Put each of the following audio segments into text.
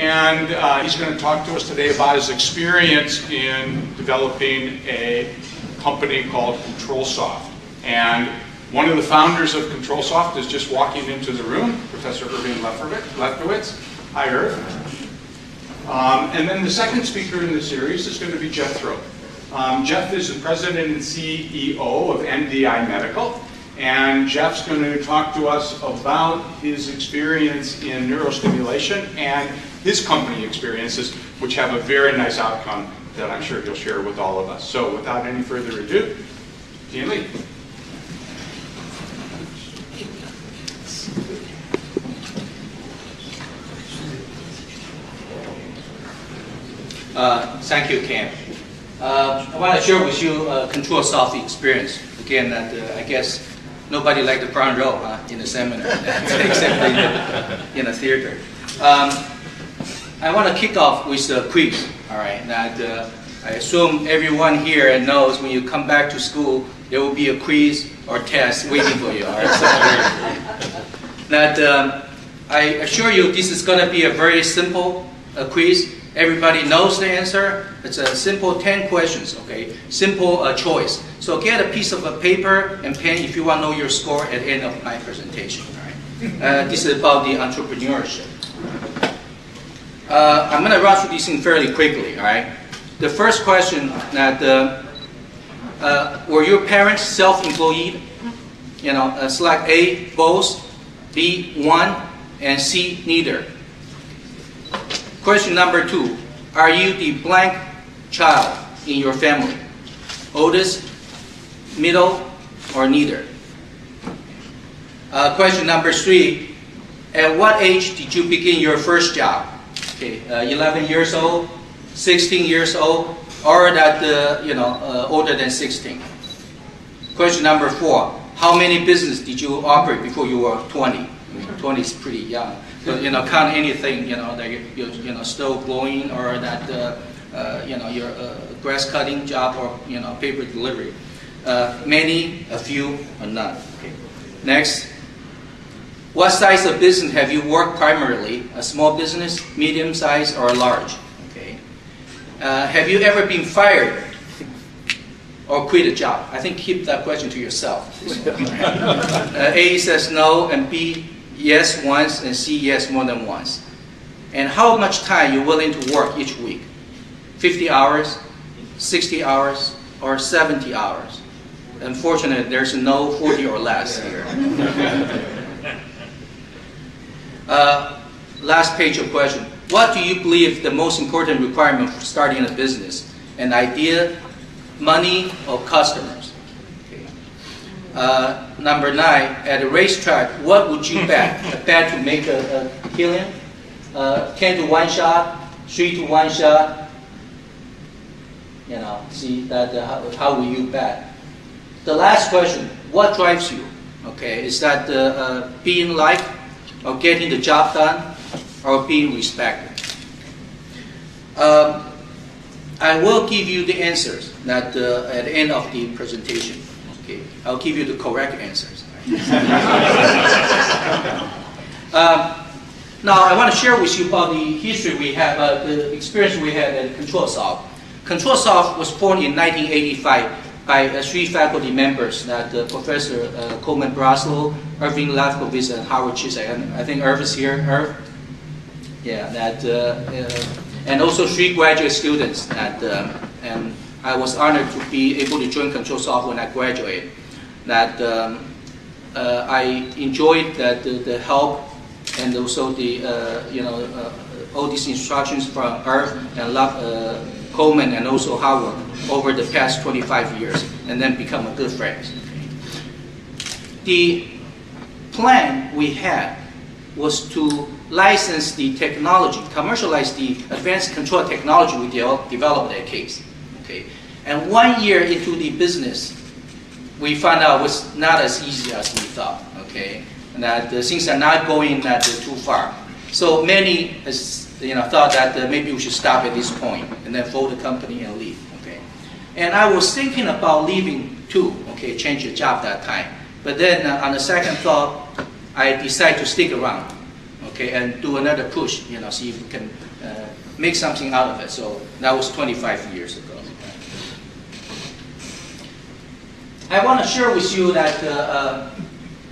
and he's going to talk to us today about his experience in developing a company called ControlSoft. And one of the founders of ControlSoft is just walking into the room, Professor Irving Lefkowitz. Hi, Irv. And then the second speaker in the series is going to be Jeff Thrope. Jeff is the president and CEO of MDI Medical. And Jeff's going to talk to us about his experience in neurostimulation and his company experiences, which have a very nice outcome that I'm sure he'll share with all of us. So without any further ado, Dean Lee. Thank you, Ken. I want to share with you ControlSoft experience. Again, I guess nobody liked the front row in the seminar, except in the theater. I want to kick off with a quiz. All right, that I assume everyone here knows when you come back to school, there will be a quiz or test waiting for you. All right, so that I assure you, this is going to be a very simple quiz. Everybody knows the answer. It's a simple 10 questions, okay? Simple choice. So get a piece of a paper and pen if you want to know your score at the end of my presentation, all right? This is about the entrepreneurship. I'm going to run through this thing fairly quickly, all right? The first question that, were your parents self-employed? You know, select A, both, B, one, and C, neither. Question number 2, are you the blank child in your family? Oldest, middle, or neither? Question number 3, at what age did you begin your first job? Okay, 11 years old, 16 years old, or that older than 16. Question number 4, how many businesses did you operate before you were 20? I mean, 20 is pretty young. So, count anything, that you're stove blowing or that, your grass cutting job or, paper delivery. Many, a few, or none. Okay. Next, what size of business have you worked primarily? A small business, medium size, or large? Okay. Have you ever been fired or quit a job? I think keep that question to yourself. A says no, and B, yes once, and C, yes more than once. And how much time you're willing to work each week? 50 hours, 60 hours, or 70 hours? Unfortunately, there's no 40 or less here. Last page of question. What do you believe the most important requirement for starting a business? An idea, money, or customers? Number 9, at a racetrack, what would you bet? A bet to make a killing? 10 to 1 shot, 3 to 1 shot? See that how will you bet? The last question, what drives you? Okay, is that being liked, or getting the job done, or being respected? I will give you the answers that at the end of the presentation. Okay, I'll give you the correct answers. Now, I want to share with you about the history we have, the experience we had at ControlSoft. ControlSoft was formed in 1985 by 3 faculty members, that Professor Coleman Braslow, Irving Lefkowitz, and Howard Chisak. And I think Irv is here. Irv? Yeah, that, and also 3 graduate students. That, and I was honored to be able to join ControlSoft when I graduated. That I enjoyed that the help and also the all these instructions from Irv and Coleman and also Howard over the past 25 years, and then become a good friends. The plan we had was to license the technology, commercialize the advanced control technology we developed at CASE. Okay, and 1 year into the business, we found out it was not as easy as we thought. Okay, and that things are not going too far. So many thought that maybe we should stop at this point and then fold the company and leave. Okay, and I was thinking about leaving too. Okay, change the job that time. But then on the second thought, I decided to stick around. Okay, and do another push. See if we can make something out of it. So that was 25 years ago. I want to share with you that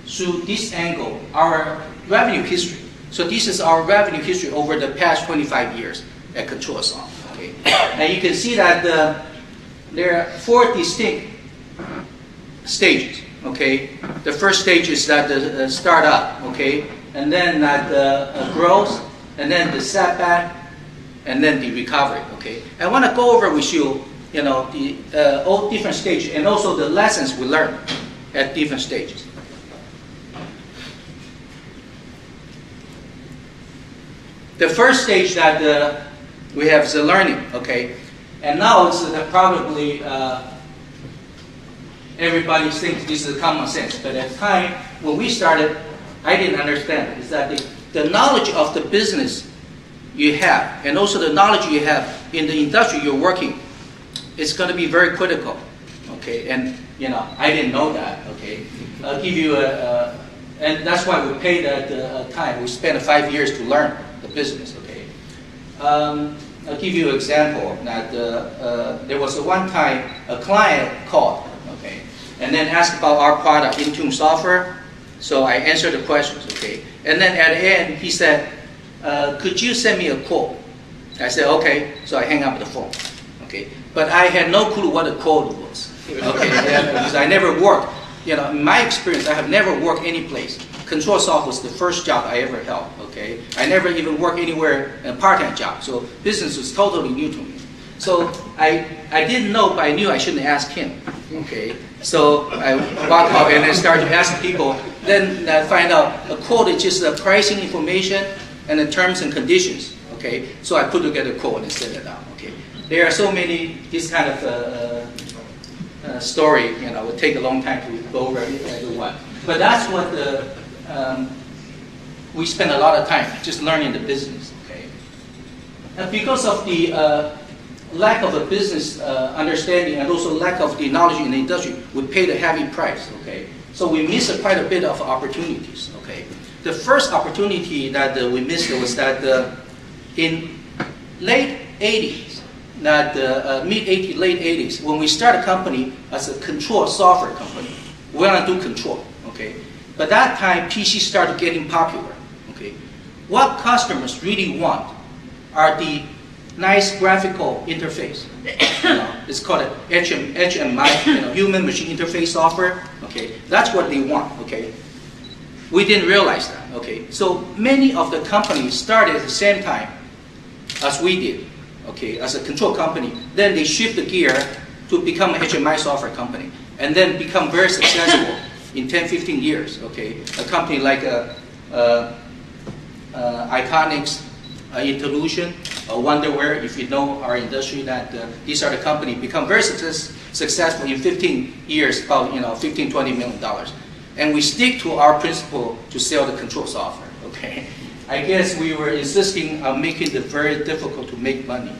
through this angle, our revenue history. So this is our revenue history over the past 25 years at ControlSoft. Okay, and you can see that there are 4 distinct stages. Okay, the first stage is that the startup. Okay, and then the growth, and then the setback, and then the recovery. Okay, I want to go over with you, the all different stages, and also the lessons we learned at different stages. The first stage that we have is the learning. Okay, and now it's probably everybody thinks this is common sense, but at the time when we started, I didn't understand. Is that the knowledge of the business you have, and also the knowledge you have in the industry you're working, it's going to be very critical. Okay, and I didn't know that. Okay, I'll give you and that's why we paid that time. We spent 5 years to learn the business. Okay, I'll give you an example that there was one time a client called. Okay, and then asked about our product, Intune software. So I answered the questions. Okay, and then at the end he said, "Could you send me a quote?" I said, "Okay." So I hang up the phone. Okay, but I had no clue what a quote was. Okay, because I never worked. In my experience, I have never worked any place. ControlSoft was the first job I ever held. Okay, I never even worked anywhere a part-time job. So business was totally new to me. So I didn't know, but I knew I shouldn't ask him. Okay, so I walked out and then started to ask people. Then I find out a quote is just the pricing information and the terms and conditions. Okay, so I put together a quote and sent it out. Okay, there are so many this kind of story. It would take a long time to go over everyone. But that's what we spend a lot of time just learning the business. Okay, and because of the lack of a business understanding and also lack of the knowledge in the industry, we paid a heavy price. Okay, so we missed quite a bit of opportunities. Okay, the first opportunity that we missed was that in late 80s, mid 80s, late 80s, when we started a company as a control software company, we want to do control. Okay, but that time PC started getting popular. Okay, what customers really want are the nice graphical interface. It's called HMI, human machine interface software. Okay, that's what they want. Okay, we didn't realize that. Okay, so many of the companies started at the same time as we did. Okay, as a control company, then they shift the gear to become an HMI software company, and then become very successful in 10-15 years. Okay, a company like Iconics, Interlusion, Wonderware, if you know our industry, that these are the companies become very successful in 15 years, about $15-20 million, and we stick to our principle to sell the control software. Okay, I guess we were insisting on making it very difficult to make money.